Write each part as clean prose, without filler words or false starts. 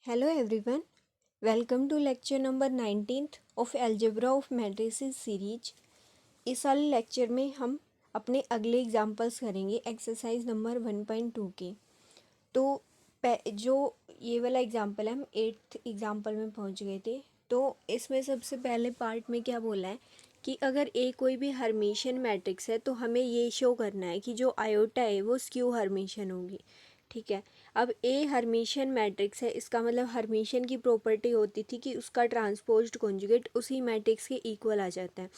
Hello everyone, welcome to lecture number 19th of Algebra of Matrices series। इस वाले lecture में हम अपने अगले एग्जांपल्स करेंगे एक्सरसाइज नंबर 1.2 के। तो जो ये वाला एग्जांपल है, हम 8th एग्जांपल में पहुंच गए थे। तो इसमें सबसे पहले पार्ट में क्या बोला है कि अगर ए कोई भी हर्मिशियन मैट्रिक्स है तो हमें ये शो करना है कि जो आयोटा है वो स्क्यू हर्मिशियन होगी। ठीक है, अब ए हर्मिशियन मैट्रिक्स है, इसका मतलब हर्मिशियन की प्रॉपर्टी होती थी कि उसका ट्रांसपोज्ड कॉन्जुगेट उसी मैट्रिक्स के इक्वल आ जाता है।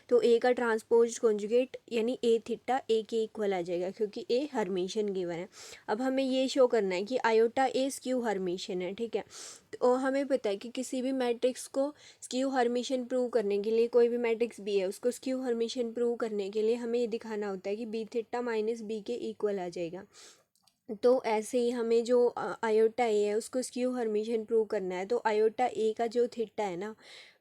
तो ए का ट्रांसपोज्ड कॉन्जुगेट यानी ए थीटा ए के इक्वल आ जाएगा क्योंकि ए हर्मिशियन गिवन है। अब हमें ये शो करना है कि आयोटा ए स्क्यू हर्मिशियन है। ठीक है, तो हमें पता है कि किसी भी मैट्रिक्स को स्क्यू हर्मिशियन प्रूव करने के लिए, कोई भी मैट्रिक्स बी है उसको स्क्यू हर्मिशियन प्रूव करने के लिए हमें ये दिखाना होता है कि बी थीटा माइनस बी के इक्वल आ जाएगा। तो ऐसे ही हमें जो आयोटा ए है उसको स्क्यू हर्मिशियन प्रूव करना है। तो आयोटा ए का जो थीटा है ना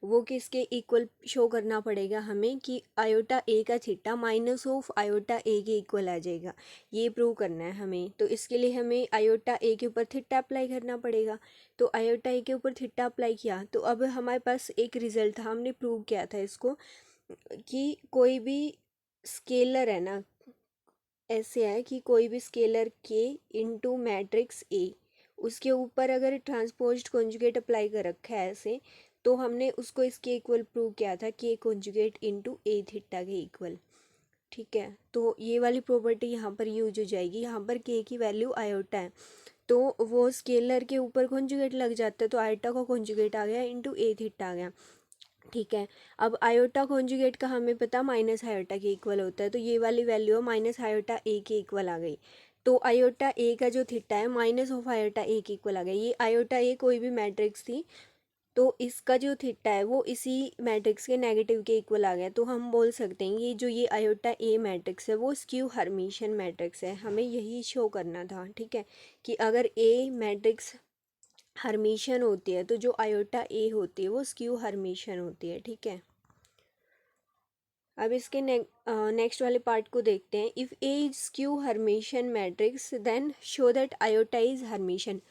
वो किसके इक्वल शो करना पड़ेगा हमें कि आयोटा ए का थीटा माइनस ऑफ आयोटा ए के इक्वल आ जाएगा, ये प्रूव करना है हमें। तो इसके लिए हमें आयोटा ए के ऊपर थीटा अप्लाई करना पड़ेगा। तो आयोटा ए के ऊपर थीटा अप्लाई किया तो अब हमारे पास एक रिजल्ट था, हमने प्रूव किया था इसको कि कोई भी स्केलर है ना, ऐसे है कि कोई भी स्केलर के इनटू मैट्रिक्स ए, उसके ऊपर अगर ट्रांसपोज्ड कॉन्जुगेट अप्लाई कर रखा है ऐसे, तो हमने उसको इसके इक्वल प्रूव किया था के कॉन्जुगेट इनटू ए थीटा के इक्वल। ठीक है, तो ये वाली प्रॉपर्टी यहाँ पर यूज हो जाएगी। यहाँ पर के की वैल्यू आयोटा है तो वो स्केलर के ऊपर कॉन्जुगेट लग जाता है, तो आयोटा का कॉन्जुगेट आ गया इनटू ए थीटा आ गया। ठीक है, अब आयोटा कॉन्जुगेट का हमें पता माइनस आयोटा के इक्वल होता है, तो ये वाली वैल्यू माइनस आयोटा ए के इक्वल आ गई। तो आयोटा ए का जो थीटा है माइनस ऑफ आयोटा ए के इक्वल आ गया। ये आयोटा ए कोई भी मैट्रिक्स थी तो इसका जो थीटा है वो इसी मैट्रिक्स के नेगेटिव के इक्वल आ गया। तो हम बोल सकते हैं ये जो ये आयोटा ए मैट्रिक्स है वो स्क्यू हर्मिशियन मैट्रिक्स है, हमें यही शो करना था। ठीक है, कि अगर ए मैट्रिक्स हर्मिशियन होती है तो जो आयोटा ए होती है वो स्क्यू हर्मिशियन होती है। ठीक है, अब इसके नेक्स्ट वाले पार्ट को देखते हैं। If A is skew Hermitian matrix then show that iota is Hermitian.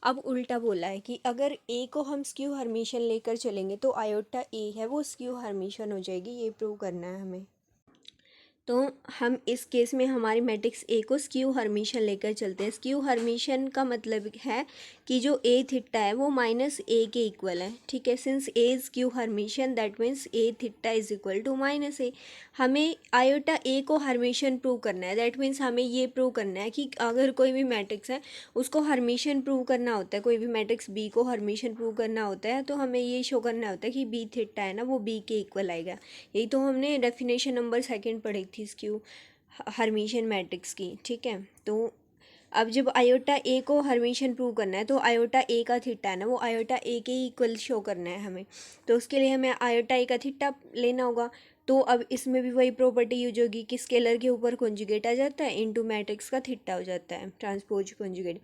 अब उल्टा बोला है कि अगर ए को हम स्क्यू हर्मिशियन लेकर चलेंगे तो आयोटा ए है वो स्क्यू हर्मिशियन हो जाएगी, ये प्रूव करना है हमें। तो हम इस केस में हमारी मैट्रिक्स ए को स्क्यू हर्मिशियन लेकर चलते हैं। स्क्यू हर्मिशियन का मतलब है कि जो ए थीटा है वो माइनस ए के इक्वल है। ठीक है, since A is skew Hermitian that means A theta is equal to minus A. हमें आयोटा ए को हर्मिशियन प्रूव करना है, दैट मीन्स हमें ये प्रूव करना है कि अगर कोई भी मैट्रिक्स है उसको हर्मिशियन प्रूव करना होता है, कोई भी मैट्रिक्स बी को हर्मिशियन प्रूव करना होता है तो हमें ये शो करना होता है कि बी थीटा है ना वो बी के इक्वल आएगा। यही तो हमने डेफिनेशन नंबर 2 पढ़ी थी स्क्यू हर्मिशियन मैट्रिक्स की। ठीक है, तो अब जब आयोटा ए को हर्मिशियन प्रूव करना है तो आयोटा ए का थीटा है ना वो आयोटा ए के इक्वल शो करना है हमें। तो उसके लिए हमें आयोटा ए का थीटा लेना होगा। तो अब इसमें भी वही प्रॉपर्टी यूज होगी कि स्केलर के ऊपर कॉन्जुगेट आ जाता है इनटू मैट्रिक्स का थीटा हो जाता है, ट्रांसपोज कॉन्जुगेट।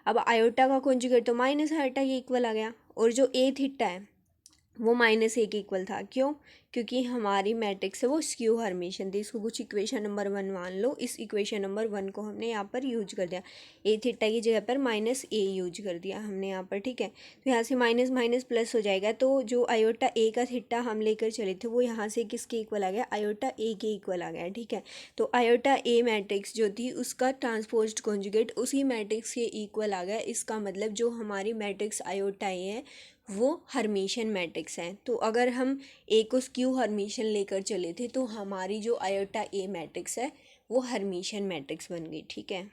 अब आयोटा का कॉन्जुगेट तो माइनस आयोटा के इक्वल आ गया, और जो ए थीटा है वो माइनस ए के इक्वल था। क्यों? क्योंकि हमारी मैट्रिक्स है वो स्क्यू हर्मिशियन थी। इसको कुछ इक्वेशन नंबर 1 मान लो, इस इक्वेशन नंबर 1 को हमने यहाँ पर यूज कर दिया, ए थीटा की जगह पर माइनस ए यूज कर दिया हमने यहाँ पर। ठीक है, तो यहाँ से माइनस माइनस प्लस हो जाएगा, तो जो आयोटा ए का थीटा हम लेकर चले थे वो यहाँ से किसके इक्वल आ गया, आयोटा ए के इक्वल आ गया। ठीक है, तो आयोटा ए मैट्रिक्स जो थी उसका ट्रांसपोज्ड कॉन्जुगेट उसी मैट्रिक्स के इक्वल आ गया। इसका मतलब जो हमारी मैट्रिक्स आयोटा ए है वो हर्मिशियन मैट्रिक्स है। तो अगर हम ए को स्क्यू हर्मिशियन लेकर चले थे तो हमारी जो आयोटा ए मैट्रिक्स है वो हर्मिशियन मैट्रिक्स बन गई। ठीक है,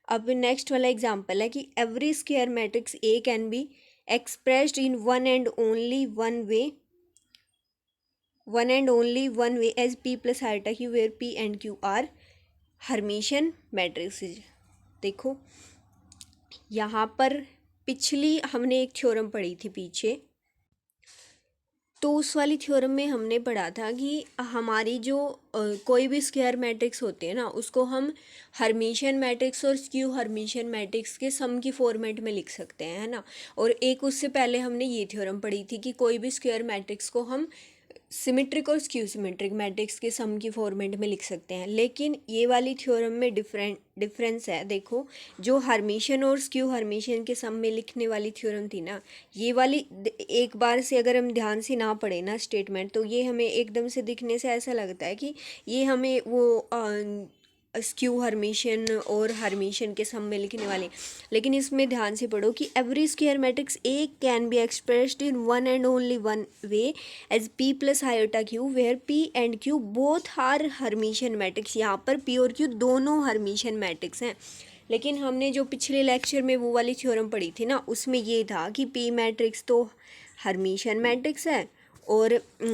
अब नेक्स्ट वाला एग्जांपल है कि every square matrix A can be expressed in one and only one way as P plus iota Q where P and Q are Hermitian matrix. देखो यहाँ पर पिछली हमने एक थ्योरम पढ़ी थी पीछे, तो उस वाली थ्योरम में हमने पढ़ा था कि हमारी जो कोई भी स्क्वायर मैट्रिक्स होती है ना उसको हम हर्मिशियन मैट्रिक्स और स्क्यू हर्मिशियन मैट्रिक्स के सम की फॉर्मेट में लिख सकते हैं, है ना। और एक उससे पहले हमने ये थ्योरम पढ़ी थी कि कोई भी स्क्वायर मैट्रिक्स को हम सिमेट्रिक और स्क्यू सिमेट्रिक मैट्रिक्स के सम की फॉर्मेट में लिख सकते हैं, लेकिन ये वाली थ्योरम में डिफरेंस है। देखो, जो हर्मिशियन और स्क्यू हर्मिशियन के सम में लिखने वाली थ्योरम थी ना, ये वाली एक बार से अगर हम ध्यान से ना पढ़े ना स्टेटमेंट, तो ये हमें एकदम से दिखने से ऐसा लगता है कि ये हमें वो स्क्यू हर्मिशियन और हर्मिशियन के सम में लिखने वाले, लेकिन इसमें ध्यान से पढ़ो कि every square matrix A can be expressed in one and only one way as P plus iota Q, where P and Q both are Hermitian matrix. यहाँ पर पी और क्यू दोनों हर्मिशियन मैट्रिक्स हैं। लेकिन हमने जो पिछले लेक्चर में वो वाली थ्योरम पढ़ी थी ना, उसमें ये था कि पी मैट्रिक्स तो हर्मिशियन मैट्रिक्स है, और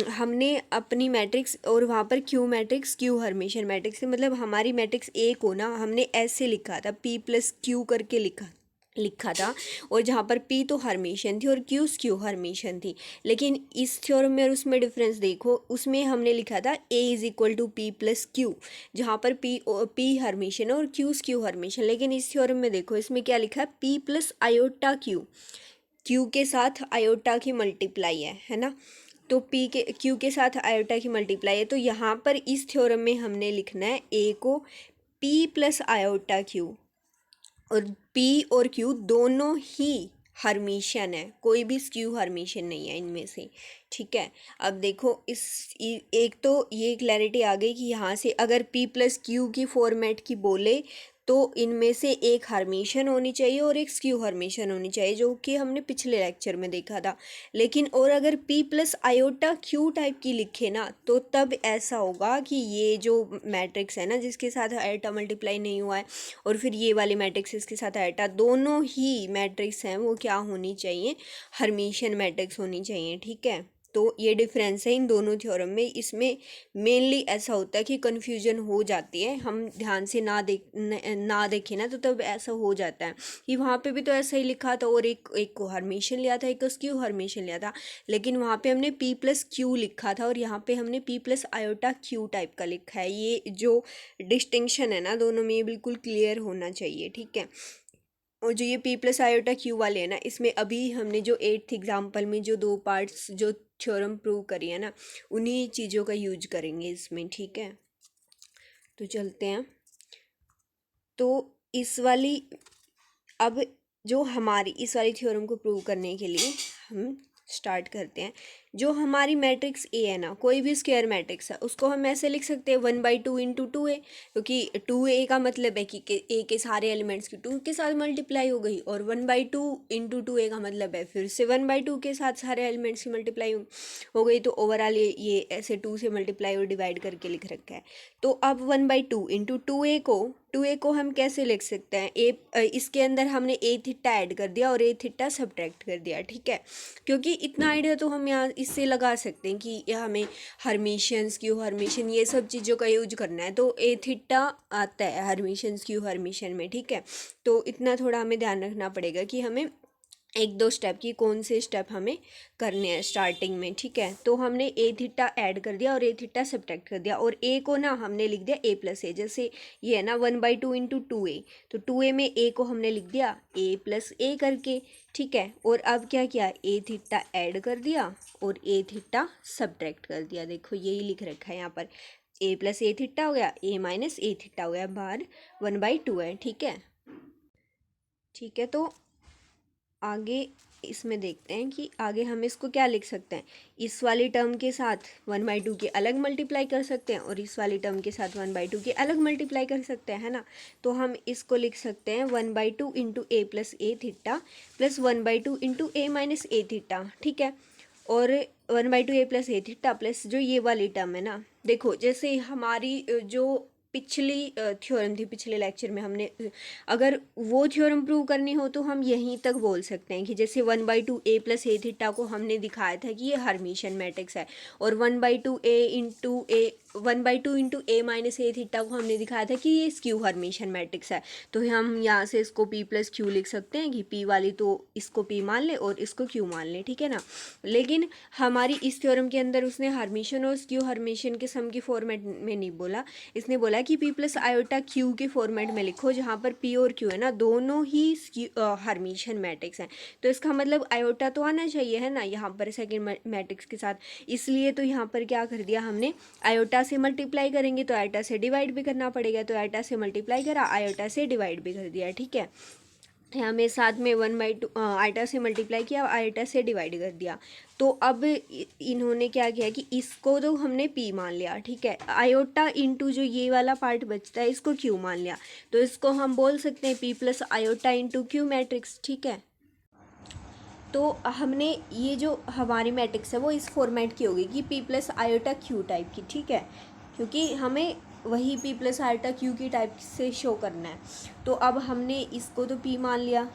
हमने अपनी मैट्रिक्स और वहाँ पर Q matrix Q Hermitian matrix है। मतलब हमारी मैट्रिक्स ए को ना हमने ऐसे लिखा था, पी प्लस क्यू करके लिखा था, और जहाँ पर पी तो हर्मिशियन थी और क्यू स्क्यू हर्मिशियन थी। लेकिन इस थ्योरम में और उसमें डिफरेंस देखो, उसमें हमने लिखा था A is equal to P plus Q, जहाँ पर पी हर्मिशियन और क्यू स्क्यू हर्मिशियन। लेकिन इस थ्योरम में देखो, इसमें क्या लिखा है, P plus iota Q, Q के साथ आयोटा की मल्टीप्लाई है ना, तो पी के क्यू के साथ आयोटा की मल्टीप्लाई है। तो यहाँ पर इस थ्योरम में हमने लिखना है ए को पी प्लस आयोटा क्यू, और पी और क्यू दोनों ही हर्मिशियन है, कोई भी स्क्यू हर्मिशियन नहीं है इनमें से। ठीक है, अब देखो एक तो ये क्लैरिटी आ गई कि यहाँ से अगर पी प्लस क्यू की फॉर्मेट की बोले तो इनमें से एक हर्मिशियन होनी चाहिए और एक स्क्यू हर्मिशियन होनी चाहिए, जो कि हमने पिछले लेक्चर में देखा था। लेकिन और अगर P plus iota Q type की लिखे ना, तो तब ऐसा होगा कि ये जो मैट्रिक्स है ना, जिसके साथ आयोटा मल्टीप्लाई नहीं हुआ है, और फिर ये वाली मैट्रिक्स इसके साथ आयोटा, दोनों ही मैट्रिक्स हैं वो क्या होनी चाहिए, हर्मिशियन मैट्रिक्स होनी चाहिए। ठीक है, तो ये डिफरेंस है इन दोनों थ्योरम में। इसमें मेनली ऐसा होता है कि कन्फ्यूजन हो जाती है, हम ध्यान से ना देखें ना, तो तब ऐसा हो जाता है कि वहाँ पे भी तो ऐसा ही लिखा था, और एक को हर्मिशियन लिया था, एक को स्क्यू हर्मिशियन लिया था, लेकिन वहाँ पे हमने पी प्लस क्यू लिखा था और यहाँ पे हमने P plus iota Q type का लिखा है। ये जो डिस्टिंक्शन है ना दोनों में, ये बिल्कुल क्लियर होना चाहिए। ठीक है, और जो ये पी प्लस आयोटा क्यू वाले हैं ना, इसमें अभी हमने जो 8th एग्जाम्पल में जो 2 पार्ट्स जो थ्योरम प्रूव करी है ना, उन्हीं चीज़ों का यूज करेंगे इसमें। ठीक है, तो चलते हैं। तो इस वाली अब जो हमारी इस वाली थ्योरम को प्रूव करने के लिए हम स्टार्ट करते हैं। जो हमारी मैट्रिक्स ए है ना, कोई भी स्क्वायर मैट्रिक्स है, उसको हम ऐसे लिख सकते हैं 1/2 इंटू 2a, क्योंकि 2a का मतलब है कि ए के सारे एलिमेंट्स की 2 के साथ मल्टीप्लाई हो गई, और 1/2 इंटू 2a का मतलब है फिर से 1/2 के साथ सारे एलिमेंट्स की मल्टीप्लाई हो गई। तो ओवरऑल ये ऐसे 2 से मल्टीप्लाई और डिवाइड करके लिख रखा है। तो अब 1/2 इंटू 2a को हम कैसे लिख सकते हैं, इसके अंदर हमने ए थीटा ऐड कर दिया और ए थीटा सब्ट्रैक्ट कर दिया। ठीक है, क्योंकि इतना आइडिया तो हम यहाँ इससे लगा सकते हैं कि यह हमें हर्मिशियन स्क्यू हर्मिशियन ये सब चीज़ों का यूज करना है, तो ए थीटा आता है हर्मिशियन स्क्यू हर्मिशियन में। ठीक है, तो इतना थोड़ा हमें ध्यान रखना पड़ेगा कि हमें 1-2 स्टेप की कौन से स्टेप हमें करने हैं स्टार्टिंग में। ठीक है, तो हमने ए थीटा ऐड कर दिया और ए थीटा सब्ट्रैक्ट कर दिया, और ए को ना हमने लिख दिया ए प्लस ए, जैसे ये है ना 1/2 इंटू 2a, तो 2a में ए को हमने लिख दिया ए प्लस ए करके। ठीक है, और अब क्या किया, ए थीटा ऐड कर दिया और ए थीटा सब्ट्रैक्ट कर दिया। देखो यही लिख रखा है यहाँ पर, ए प्लस ए थीटा हो गया, ए माइनस ए थीटा हो गया, बाहर 1/2 है। ठीक है, ठीक है, तो आगे इसमें देखते हैं कि आगे हम इसको क्या लिख सकते हैं। इस वाली टर्म के साथ 1/2 के अलग मल्टीप्लाई कर सकते हैं, और इस वाली टर्म के साथ 1/2 के अलग मल्टीप्लाई कर सकते हैं, है ना। तो हम इसको लिख सकते हैं 1/2 into A plus A theta plus 1/2 into A minus A theta. ठीक है, और 1/2 ए प्लस ए थीटा प्लस जो ये वाली टर्म है ना, देखो जैसे हमारी जो पिछली थ्योरम थी, पिछले लेक्चर में हमने अगर वो थ्योरम प्रूव करनी हो तो हम यहीं तक बोल सकते हैं कि जैसे 1/2 ए प्लस ए थीटा को हमने दिखाया था कि ये हर्मिशियन मैट्रिक्स है, और 1/2 ए into A 1/2 into A minus A theta को हमने दिखाया था कि ये स्क्यू हर्मिशियन मैट्रिक्स है, तो हम यहाँ से इसको पी प्लस क्यू लिख सकते हैं कि पी वाली तो इसको पी मान ले और इसको क्यू मान ले, ठीक है ना। लेकिन हमारी इस थ्योरम के अंदर उसने हर्मिशियन और स्क्यू हर्मिशियन के सम की फॉर्मेट में नहीं बोला, इसने बोला कि पी प्लस आयोटा क्यू के फॉर्मेट में लिखो, जहाँ पर पी और क्यू है ना दोनों ही हर्मिशियन मैट्रिक्स हैं। तो इसका मतलब आयोटा तो आना चाहिए है ना यहाँ पर सेकेंड मैट्रिक्स के साथ, इसलिए तो यहाँ पर क्या कर दिया हमने, आयोटा से मल्टीप्लाई करेंगे तो आयोटा से डिवाइड भी करना पड़ेगा, तो आयोटा से मल्टीप्लाई करा, आयोटा से डिवाइड भी कर दिया, ठीक है। हमें साथ में 1/2 आयोटा से मल्टीप्लाई किया, आयोटा से डिवाइड कर दिया। तो अब इन्होंने क्या किया कि इसको तो हमने पी मान लिया, ठीक है, आयोटा इंटू जो ये वाला पार्ट बचता है इसको क्यू मान लिया, तो इसको हम बोल सकते हैं P plus iota into Q matrix, ठीक है। तो हमने ये जो हमारी मैट्रिक्स है वो इस फॉर्मेट की होगी कि P plus iota Q type की, ठीक है, क्योंकि हमें वही पी प्लस आयोटा क्यू की टाइप से शो करना है। तो अब हमने इसको तो पी मान लिया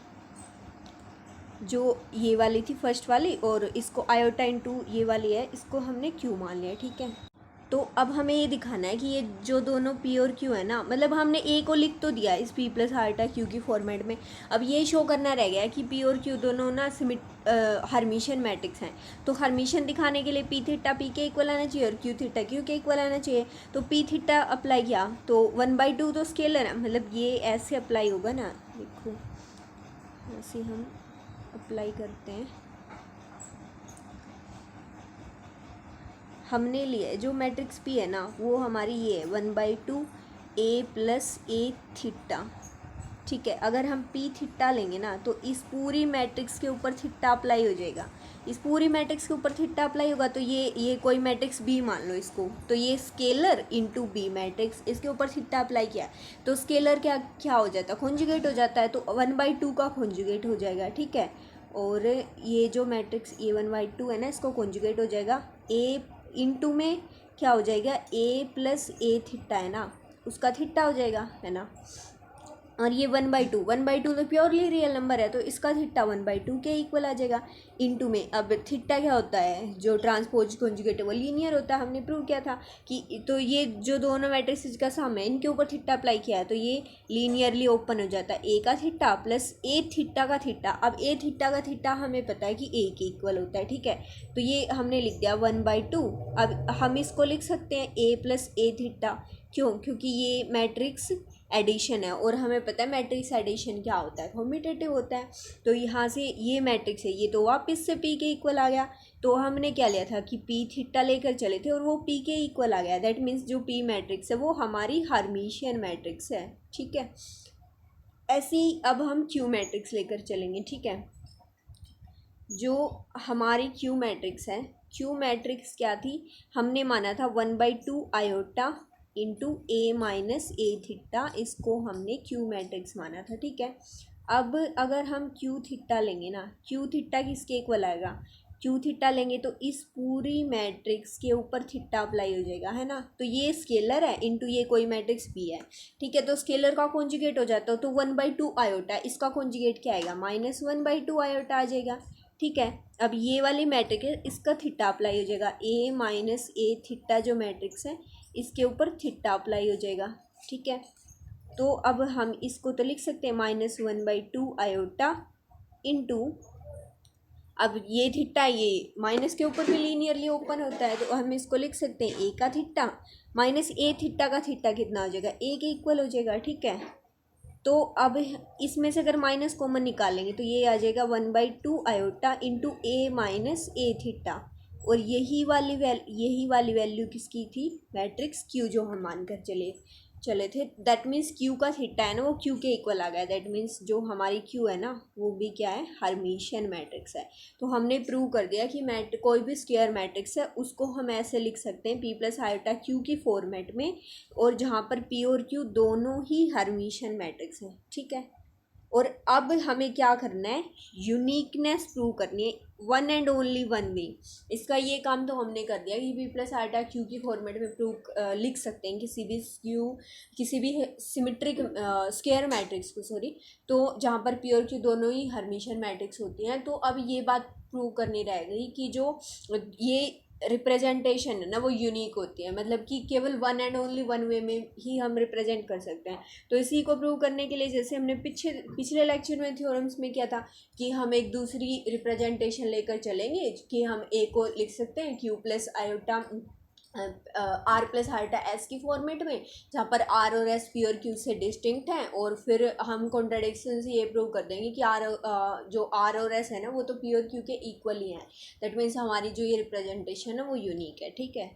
जो ये वाली थी फर्स्ट वाली, और इसको आयोटा इंटू ये वाली है इसको हमने क्यू मान लिया, ठीक है। तो अब हमें ये दिखाना है कि ये जो दोनों पी और क्यू है ना, मतलब हमने ए को लिख तो दिया इस पी प्लस आयोटा क्यू की फॉर्मेट में, अब ये शो करना रह गया कि पी और क्यू दोनों ना हर्मिशियन मैट्रिक्स हैं। तो हर्मिशियन दिखाने के लिए पी थीटा पी के इक्वल आना चाहिए और क्यू थीटा क्यू के इक्वल आना चाहिए। तो पी थीटा अप्लाई किया तो 1/2 तो स्केलर है, मतलब ये ऐसे अप्लाई होगा ना, देखो ऐसे हम अप्लाई करते हैं। हमने लिए जो मैट्रिक्स पी है ना वो हमारी ये है 1/2 ए प्लस ए थीटा, ठीक है। अगर हम पी थीटा लेंगे ना तो इस पूरी मैट्रिक्स के ऊपर थीटा अप्लाई हो जाएगा, इस पूरी मैट्रिक्स के ऊपर थीटा अप्लाई होगा। तो ये कोई मैट्रिक्स बी मान लो इसको, तो ये स्केलर इंटू बी मैट्रिक्स, इसके ऊपर थीटा अप्लाई किया तो स्केलर क्या हो जाता है, कॉन्जुगेट हो जाता है, तो 1/2 का कॉन्जुगेट हो जाएगा, ठीक है। और ये जो मैट्रिक्स ए 1/2 है ना इसको कॉन्जुगेट हो जाएगा, ए इंटू में क्या हो जाएगा, ए प्लस ए थीटा है ना उसका थीटा हो जाएगा, है ना। और ये 1/2 तो प्योरली रियल नंबर है, तो इसका थीटा 1/2 के इक्वल आ जाएगा। इंटू में अब थीटा क्या होता है, जो ट्रांसपोज कॉन्जुगेट है वो लीनियर होता है, हमने प्रूव किया था कि तो ये जो दोनों मैट्रिक्स का सम है इनके ऊपर थीटा अप्लाई किया है तो ये लीनियरली ओपन हो जाता है, ए का थीटा प्लस ए थीटा का थीटा। अब ए थीटा का थीटा हमें पता है कि ए के इक्वल होता है, ठीक है। तो ये हमने लिख दिया 1/2। अब हम इसको लिख सकते हैं ए प्लस ए थीटा, क्यों, क्योंकि ये मैट्रिक्स एडिशन है और हमें पता है मैट्रिक्स एडिशन क्या होता है, कॉम्यूटेटिव होता है। तो यहाँ से ये मैट्रिक्स है ये तो वापस से पी के इक्वल आ गया, तो हमने क्या लिया था कि पी थीटा लेकर चले थे और वो पी के इक्वल आ गया, दैट मीन्स जो पी मैट्रिक्स है वो हमारी हर्मिशियन मैट्रिक्स है, ठीक है। ऐसे ही अब हम क्यू मैट्रिक्स लेकर चलेंगे, ठीक है। जो हमारी क्यू मैट्रिक्स है, क्यू मैट्रिक्स क्या थी, हमने माना था 1/2 iota into A minus A theta, इसको हमने क्यू मैट्रिक्स माना था, ठीक है। अब अगर हम क्यू थीटा लेंगे ना, क्यू थीटा किसके इक्वल आएगा, क्यू थीटा लेंगे तो इस पूरी मैट्रिक्स के ऊपर थीटा अप्लाई हो जाएगा, है ना। तो ये स्केलर है इंटू ये कोई मैट्रिक्स बी है, ठीक है। तो स्केलर का कॉन्जुगेट हो जाता है तो 1/2 आयोटा, इसका कॉन्जुगेट क्या आएगा, -1/2 आयोटा आ जाएगा, ठीक है। अब ये वाली मैट्रिक्स है इसका थीटा अप्लाई हो जाएगा, ए माइनस ए थीटा जो मैट्रिक्स है इसके ऊपर थीटा अप्लाई हो जाएगा, ठीक है। तो अब हम इसको तो लिख सकते हैं -1/2 आयोटा इंटू, अब ये थीटा ये माइनस के ऊपर भी लीनियरली ओपन होता है तो हम इसको लिख सकते हैं ए का थीटा माइनस ए थीटा का थीटा कितना हो जाएगा, ए के इक्वल हो जाएगा, ठीक है। तो अब इसमें से अगर माइनस कॉमन निकालेंगे तो ये आ जाएगा 1/2 iota into A minus A theta, और यही वाली वैल्यू किसकी थी, मैट्रिक्स क्यू जो हम मानकर चले थे। दैट मीन्स क्यू का थीटा है ना वो क्यू के इक्वल आ गया, दैट मीन्स जो हमारी क्यू है ना वो भी क्या है, हर्मिशियन मैट्रिक्स है। तो हमने प्रूव कर दिया कि कोई भी स्क्वायर मैट्रिक्स है उसको हम ऐसे लिख सकते हैं पी प्लस आयोटा क्यू की फॉर्मेट में, और जहाँ पर पी और क्यू दोनों ही हर्मिशियन मैट्रिक्स है, ठीक है। और अब हमें क्या करना है, यूनिकनेस प्रूव करनी है, वन एंड ओनली वन वे। इसका ये काम तो हमने कर दिया कि पी प्लस आयोटा क्यू की फॉर्मेट में प्रूव लिख सकते हैं किसी भी सिमेट्रिक स्क्वायर मैट्रिक्स को, सॉरी, तो जहाँ पर पी और क्यू दोनों ही हर्मिशियन मैट्रिक्स होती हैं। तो अब ये बात प्रूव करनी रह गई कि जो ये रिप्रेजेंटेशन है ना वो यूनिक होती है, मतलब कि केवल वन एंड ओनली वन वे में ही हम रिप्रेजेंट कर सकते हैं। तो इसी को प्रूव करने के लिए जैसे हमने पिछले लेक्चर में थ्योरम्स में किया था कि हम एक दूसरी रिप्रेजेंटेशन लेकर चलेंगे कि हम ए को लिख सकते हैं Q plus iota R plus iota S की फॉर्मेट में, जहाँ पर आर और एस पी और क्यू से डिस्टिंक्ट हैं, और फिर हम कॉन्ट्राडिक्शन से ये प्रूव कर देंगे कि जो आर और एस है ना वो तो पी और क्यू के इक्वल ही हैं। दैट मीन्स हमारी जो ये रिप्रेजेंटेशन है वो यूनिक है। ठीक है,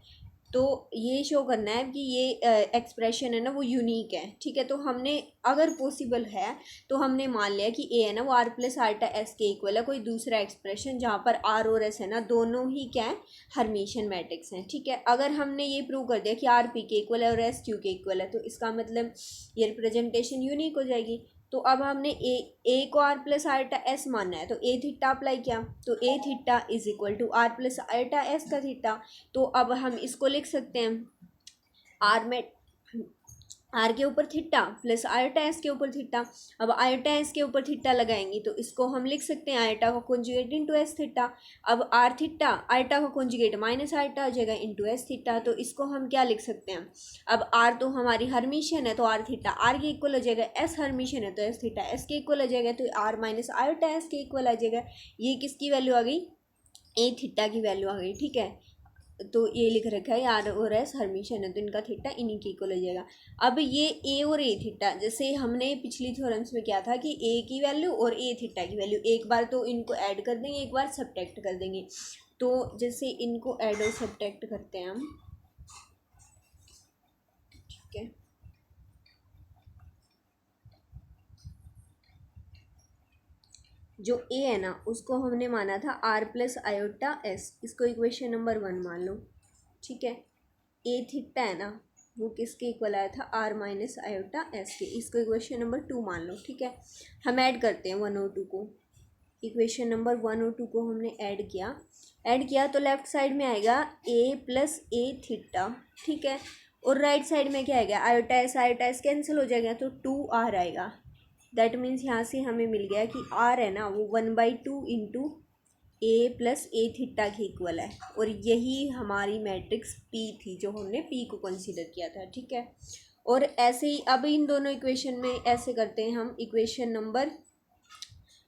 तो ये शो करना है कि ये एक्सप्रेशन है ना वो यूनिक है। ठीक है, तो हमने अगर पॉसिबल है तो हमने मान लिया कि ए है ना वो आर प्लस आल्टा एस के इक्वल है, कोई दूसरा एक्सप्रेशन जहाँ पर आर और एस है ना दोनों ही क्या है, हर्मिशियन मैट्रिक्स हैं। ठीक है, अगर हमने ये प्रूव कर दिया कि आर पी के इक्वल है और एस क्यू के इक्वल है, तो इसका मतलब ये रिप्रेजेंटेशन यूनिक हो जाएगी। तो अब हमने ए को आर प्लस आल्टा एस मानना है, तो ए थीटा अप्लाई किया, तो A theta is equal to R plus iota S का थीटा। तो अब हम इसको लिख सकते हैं आर में आर के ऊपर थीटा प्लस आयोटा एस के ऊपर थीटा। अब आयोटा एस के ऊपर थीटा लगाएंगे तो इसको हम लिख सकते हैं आयोटा का कॉन्जुगेट इंटू एस थीटा। अब आर थीटा आयोटा का कॉन्जुगेट माइनस आयोटा हो जाएगा इंटू एस थीटा, तो इसको हम क्या लिख सकते हैं, अब आर तो हमारी हर्मिशियन है तो आर थीटा आर के इक्वल हो जाएगा, एस हर्मिशियन है तो एस थीटा एस के इक्वल हो जाएगा, तो आर माइनस आयोटा एस के इक्वल आ जाएगा। ये किसकी वैल्यू आ गई, ए थीटा की वैल्यू आ गई। ठीक है, तो ये लिख रखा है आर और एस हर्मिशियन है तो इनका थीटा इन्हीं के इक्वल हो जाएगा। अब ये ए और ए थीटा जैसे हमने पिछली थ्योरम्स में किया था कि ए की वैल्यू और ए थीटा की वैल्यू एक बार तो इनको ऐड कर देंगे, एक बार सब्ट्रैक्ट कर देंगे। तो जैसे इनको ऐड और सब्ट्रैक्ट करते हैं हम। ठीक है, जो ए है ना उसको हमने माना था आर प्लस आयोटा एस, इसको इक्वेशन नंबर 1 मान लो। ठीक है, ए थीटा है ना वो किसके इक्वल आया था, आर माइनस आयोटा एस के, इसको इक्वेशन नंबर 2 मान लो। ठीक है, हम ऐड करते हैं 1 और 2 को, इक्वेशन नंबर 1 और 2 को हमने ऐड किया तो लेफ्ट साइड में आएगा ए प्लस ए थीटा। ठीक है, और राइट साइड में क्या आएगा, आयोटा एस कैंसिल हो जाएगा तो 2 आर आएगा। दैट मीन्स यहाँ से हमें मिल गया कि आर है ना वो 1/2 इंटू ए प्लस ए थीटा के इक्वल है, और यही हमारी मैट्रिक्स पी थी जो हमने पी को कंसीडर किया था। ठीक है, और ऐसे ही अब इन दोनों इक्वेशन में ऐसे करते हैं हम, इक्वेशन नंबर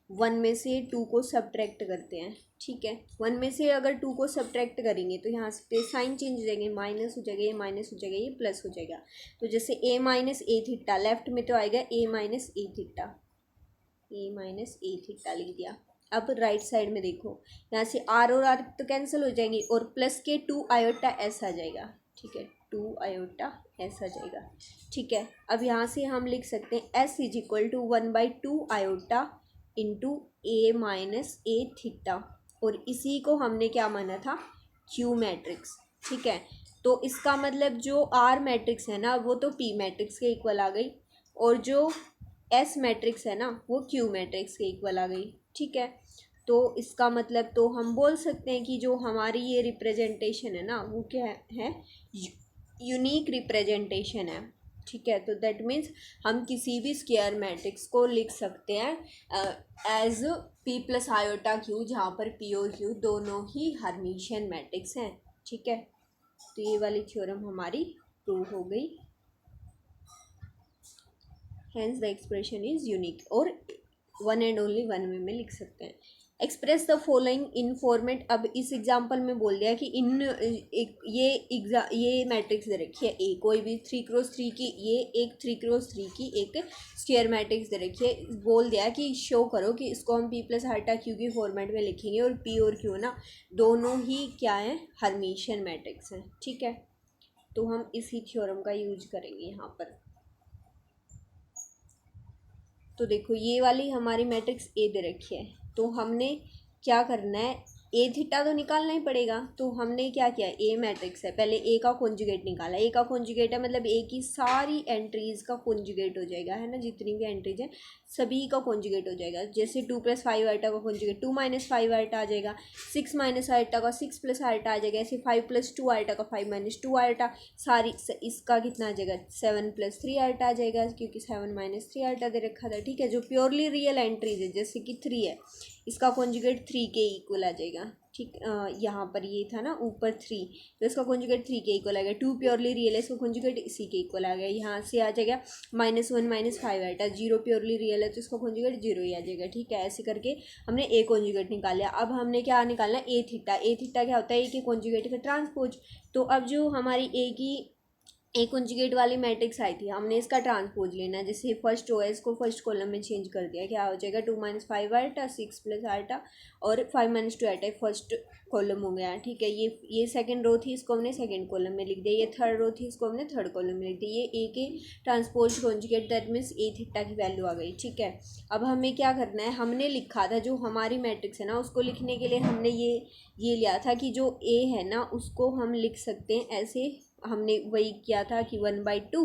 1 में से 2 को सब्ट्रैक्ट करते हैं। ठीक है, 1 में से अगर 2 को सब्ट्रैक्ट करेंगे तो यहाँ पे साइन चेंज हो जाएंगे, माइनस हो जाएगा, ये माइनस हो जाएगा, ये प्लस हो जाएगा। तो जैसे ए माइनस ए थीटा लेफ्ट में तो आएगा ए minus A theta, A minus A theta लिख दिया। अब राइट साइड में देखो, यहाँ से आर और आर तो कैंसिल हो जाएंगे और प्लस के 2 आयोटा एस आ जाएगा। ठीक है, 2 आयोटा एस आ जाएगा। ठीक है, अब यहाँ से हम लिख सकते हैं S is equal to 1/2 iota into A minus A theta, और इसी को हमने क्या माना था, क्यू मैट्रिक्स। ठीक है, तो इसका मतलब जो आर मैट्रिक्स है ना वो तो पी मैट्रिक्स के इक्वल आ गई, और जो एस मैट्रिक्स है ना वो क्यू मैट्रिक्स के इक्वल आ गई। ठीक है, तो इसका मतलब तो हम बोल सकते हैं कि जो हमारी ये रिप्रेजेंटेशन है ना वो क्या है, यूनिक रिप्रेजेंटेशन है। ठीक है, तो दैट मीन्स हम किसी भी स्क्वायर मैट्रिक्स को लिख सकते हैं as P plus iota Q, जहाँ पर पी और क्यू दोनों ही हर्मिशियन मैट्रिक्स हैं। ठीक है, तो ये वाली थ्योरम हमारी प्रूव हो गई, hence the expression is unique, और 1 एंड ओनली 1 वे में लिख सकते हैं। Express the following in format, अब इस एग्जांपल में बोल दिया कि ये मैट्रिक्स दे रखी है ए, कोई भी 3x3 की, ये एक 3x3 की एक स्क्वायर मैट्रिक्स दे रखी है, बोल दिया कि शो करो कि इसको हम पी प्लस आल्टा क्यू की फॉर्मेट में लिखेंगे, और पी और क्यू ना दोनों ही क्या है, हर्मिशियन मैट्रिक्स हैं। ठीक है, तो हम इसी थ्योरम का यूज करेंगे यहाँ पर। तो देखो ये वाली हमारी मैट्रिक्स ए दे रखी है, तो हमने क्या करना है, ए थीटा तो निकालना ही पड़ेगा। तो हमने क्या किया, ए मैट्रिक्स है, पहले ए का कॉन्जुगेट निकाला, ए का कॉन्जुगेट है मतलब ए की सारी एंट्रीज का कॉन्जुगेट हो जाएगा, है ना, जितनी भी एंट्रीज हैं सभी का कॉन्जुगेट हो जाएगा। जैसे 2 + 5 आल्टा का कॉन्जुगेट 2 - 5 आल्टा आ जाएगा, 6 - आल्टा का 6 + आल्टा आ जाएगा, ऐसे 5 + 2 आल्टा का 5 - 2 आल्टा, सारी इसका कितना आ जाएगा, 7 + 3 आल्टा आ जाएगा, क्योंकि 7 - 3 आल्टा दे रखा था। ठीक है, जो प्योरली रियल एंट्रीज है जैसे कि 3 है, इसका कॉन्जुगेट 3 के इक्वल आ जाएगा। जाएगा, ठीक। यहाँ पर ये था ना ऊपर 3, तो इसका कॉन्जुगेट 3 के इक्वल आ गया। 2 प्योरली रियल है, इसका कॉन्जुगेट इसी के इक्वल आ गया। यहाँ से आ जाएगा -1 -5 आएगा। 0 प्योरली रियल है तो इसका कॉन्जुगेट 0 ही आ जाएगा, ठीक है। ऐसे करके हमने ए कॉन्जुगेट निकाल लिया। अब हमने क्या निकालना, ए थीटा। ए थीटा क्या होता है, ए के कॉन्जुगेट का ट्रांसपोज। तो अब जो हमारी ए कॉन्जुगेट वाली मैट्रिक्स आई थी, हमने इसका ट्रांसपोज लेना है। जैसे फर्स्ट रो है, इसको फर्स्ट कॉलम में चेंज कर दिया, क्या हो जाएगा 2 - 5 आटा 6 + आटा और 5 - 2 आटा फर्स्ट कॉलम हो गया, ठीक है। ये सेकंड रो थी, इसको हमने सेकंड कॉलम में लिख दिया। ये थर्ड रो थी, इसको हमने थर्ड कॉलम में लिख दिया। ये ए के transpose conjugate, that means A theta की वैल्यू आ गई, ठीक है। अब हमें क्या करना है, हमने लिखा था जो हमारी मैट्रिक्स है ना, उसको लिखने के लिए हमने ये लिया था कि जो ए है ना उसको हम लिख सकते हैं ऐसे। हमने वही किया था कि 1/2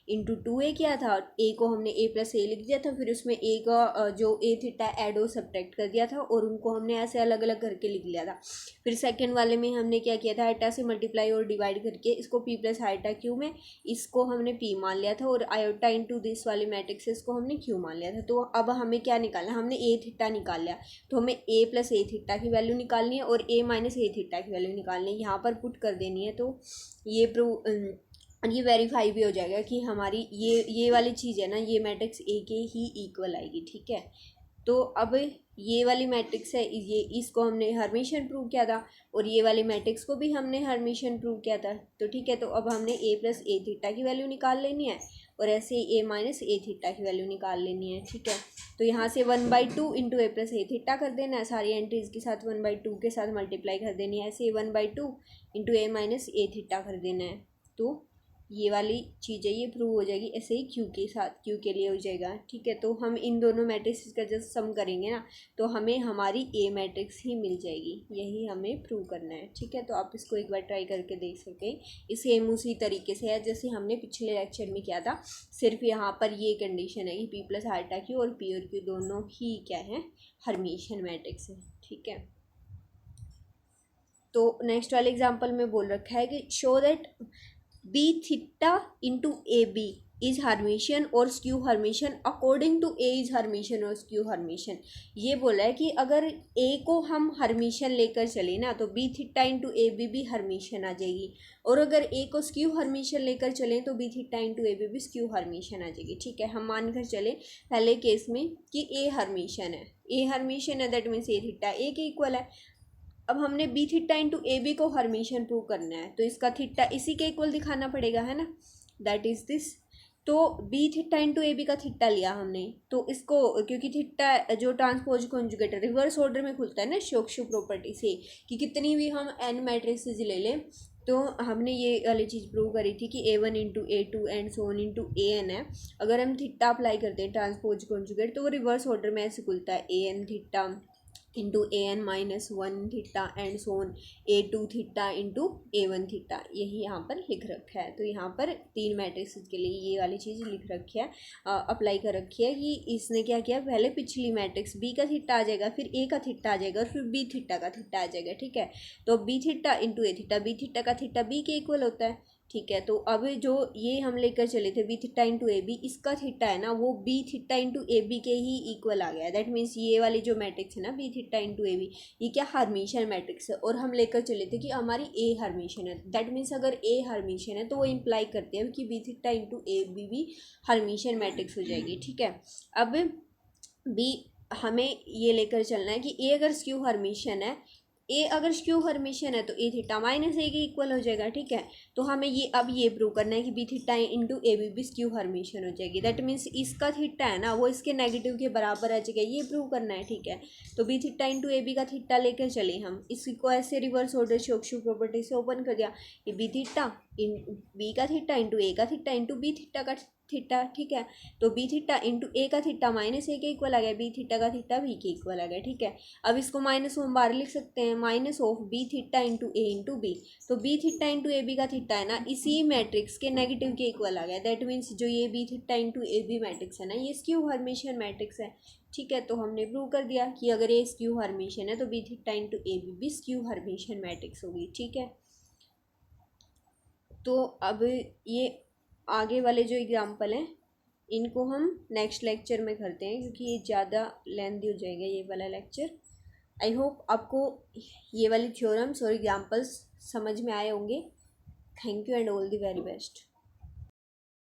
× 2a किया था, ए को हमने a + a लिख दिया था। फिर उसमें a का जो a थीटा ऐड हो सब्ट्रैक्ट कर दिया था और उनको हमने ऐसे अलग अलग करके लिख लिया था। फिर सेकंड वाले में हमने क्या किया था, आटा से मल्टीप्लाई और डिवाइड करके इसको p + आटा q में इसको हमने p मान लिया था, और आयोटा इंटू दिस वाली मैट्रिक्स इसको हमने q मान लिया था। तो अब हमें क्या निकालना, हमने a थीटा निकाल लिया, तो हमें a + a थीटा की वैल्यू निकालनी है और a - a थीटा की वैल्यू निकालनी है। यहाँ पर पुट कर देनी है, तो ये वेरीफाई भी हो जाएगा कि हमारी ये वाली चीज़ है ना, ये मैट्रिक्स ए के ही इक्वल आएगी, ठीक है। तो अब ये वाली मैट्रिक्स है, ये इसको हमने हर्मिशियन प्रूव किया था और ये वाली मैट्रिक्स को भी हमने हर्मिशियन प्रूव किया था, तो ठीक है। तो अब हमने a + a थीटा की वैल्यू निकाल लेनी है और ऐसे a - a थीटा की वैल्यू निकाल लेनी है, ठीक है। तो यहाँ से 1/2 × a + a थीटा कर देना है, सारी एंट्रीज के साथ 1/2 के साथ मल्टीप्लाई कर देनी है। ऐसे 1/2 × a - a थीटा कर देना है, तो ये वाली चीज़ है ये प्रूव हो जाएगी। ऐसे ही क्यू के साथ, क्यू के लिए हो जाएगा, ठीक है। तो हम इन दोनों मैट्रिक्स का जब सम करेंगे ना, तो हमें हमारी ए मैट्रिक्स ही मिल जाएगी, यही हमें प्रूव करना है, ठीक है। तो आप इसको एक बार ट्राई करके देख सकें। इस सेम उसी तरीके से है जैसे हमने पिछले लेक्चर में किया था, सिर्फ यहाँ पर ये कंडीशन है कि p + आटा q और p और q दोनों ही क्या है, हर्मिशियन मैट्रिक्स है, ठीक है। तो नेक्स्ट वाले एग्जाम्पल में बोल रखा है कि show that b theta into A B is Hermitian और skew Hermitian according to A is Hermitian और स्क्यू हर्मिशियन। ये बोला है कि अगर a को हम हर्मिशियन लेकर चले ना, तो b theta into A B भी हर्मिशियन आ जाएगी, और अगर a को स्क्यू हर्मिशियन लेकर चलें तो b theta into A B भी स्क्यू हर्मिशियन आ जाएगी, ठीक है। हम मान कर चले पहले केस में कि a हर्मिशियन है, that means a theta a के इक्वल है। अब हमने b theta into A B को हर्मिशियन प्रूव करना है, तो इसका थीटा इसी के इक्वल दिखाना पड़ेगा, है ना, दैट इज दिस। तो b theta into A B का थीटा लिया हमने, तो इसको क्योंकि थीटा जो ट्रांसपोज कॉन्जुगेट रिवर्स ऑर्डर में खुलता है ना शोक्शु प्रॉपर्टी से, कि कितनी भी हम n मैट्रिसेस ले लें, तो हमने ये वाली चीज़ प्रूव करी थी कि a1 × a2 and so on × an है। अगर हम थीटा अप्लाई करते हैं ट्रांसपोज कॉन्जुगेट, तो वो रिवर्स ऑर्डर में ऐसे खुलता है, an theta into an - 1 theta and so on a2 theta into a1 theta, यही यहाँ पर लिख रखा है। तो यहाँ पर तीन मैट्रिक्स के लिए ये वाली चीज़ लिख रखी है, अप्लाई कर रखी है कि इसने क्या किया, पहले पिछली मैट्रिक्स b का थीटा आ जाएगा, फिर a का थीटा आ जाएगा और फिर b थीटा का थीटा आ जाएगा, ठीक है। तो b theta into a theta, b theta का थीटा b के इक्वल होता है, ठीक है। तो अब जो ये हम लेकर चले थे b theta into A B, इसका थीटा है ना वो b theta into A B के ही इक्वल आ गया, दैट मीन्स ये वाली जो मैट्रिक्स है ना b theta into A B, ये क्या हर्मिशियन मैट्रिक्स है, और हम लेकर चले थे कि हमारी a हर्मिशियन है, दैट मीन्स अगर a हर्मिशियन है तो वो इम्प्लाई करते हैं कि b theta into A B भी हर्मिशियन मैट्रिक्स हो जाएगी, ठीक है। अब b हमें ये लेकर चलना है कि a अगर स्क्यू हर्मिशियन है, ए अगर स्क्यू हर्मिशियन है तो ए थीटा माइनस ए के इक्वल हो जाएगा, ठीक है। तो हमें ये अब ये प्रूव करना है कि B theta into A B भी स्क्यू हर्मिशियन हो जाएगी, दैट मीन्स इसका थीटा है ना वो इसके नेगेटिव के बराबर आ जाएगा, ये प्रूव करना है, ठीक है। तो B theta into A B का थीटा लेकर चले हम, इसको ऐसे रिवर्स ऑर्डर शोक्शु प्रॉपर्टी से ओपन कर दिया, ये बी थीटा बी का थीटा इंटू ए का थीटा इंटू बी थीटा का थीटा, ठीक है। तो बी थीटा इंटू ए का थीटा माइनस ए के इक्वल आ गया, बी थीटा का थीटा बी के इक्वल आ गया, ठीक है। अब इसको माइनस हम बाहर लिख सकते हैं, minus of B theta into A into B, तो B theta into A B का थीटा है ना इसी मैट्रिक्स के नेगेटिव के इक्वल आ गया, दैट मीन्स जो ये B theta into A B matrix है ना ये स्क्यू हर्मिशियन मैट्रिक्स है, ठीक है। तो हमने प्रूव कर दिया कि अगर ये स्क्यू हर्मिशियन है तो B theta into A B भी स्क्यू हर्मिशियन मैट्रिक्स होगी, ठीक है। तो अब ये आगे वाले जो एग्जाम्पल हैं इनको हम नेक्स्ट लेक्चर में करते हैं, क्योंकि ये ज़्यादा लेंथी हो जाएगा ये वाला लेक्चर। आई होप आपको ये वाली थ्योरम्स और एग्जाम्पल्स समझ में आए होंगे। Thank you and all the very best.